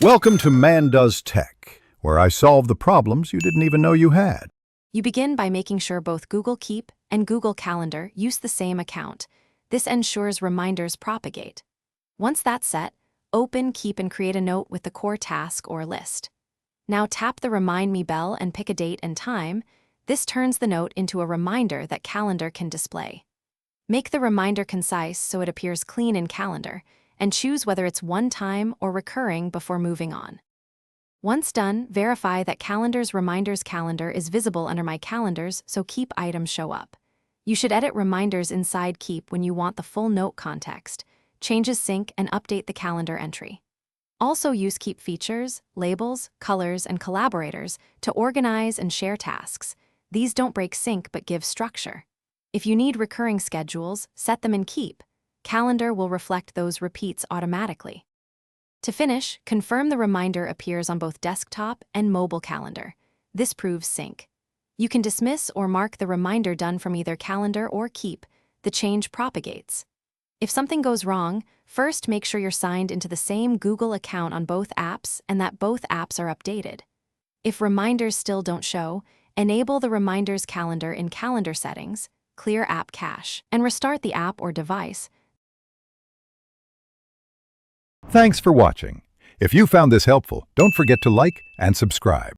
Welcome to Man Does Tech, where I solve the problems you didn't even know you had. You begin by making sure both Google Keep and Google Calendar use the same account. This ensures reminders propagate. Once that's set, open Keep and create a note with the core task or list. Now tap the Remind Me bell and pick a date and time. This turns the note into a reminder that Calendar can display. Make the reminder concise so it appears clean in Calendar, and choose whether it's one-time or recurring before moving on. Once done, verify that Calendar's Reminders calendar is visible under My Calendars so Keep items show up. You should edit reminders inside Keep when you want the full note context. Changes sync and update the calendar entry. Also use Keep features, labels, colors, and collaborators to organize and share tasks. These don't break sync but give structure. If you need recurring schedules, set them in Keep. Calendar will reflect those repeats automatically. To finish, confirm the reminder appears on both desktop and mobile calendar. This proves sync. You can dismiss or mark the reminder done from either Calendar or Keep. The change propagates. If something goes wrong, first make sure you're signed into the same Google account on both apps and that both apps are updated. If reminders still don't show, enable the Reminders calendar in Calendar settings, clear app cache, and restart the app or device. Thanks for watching. If you found this helpful, don't forget to like and subscribe.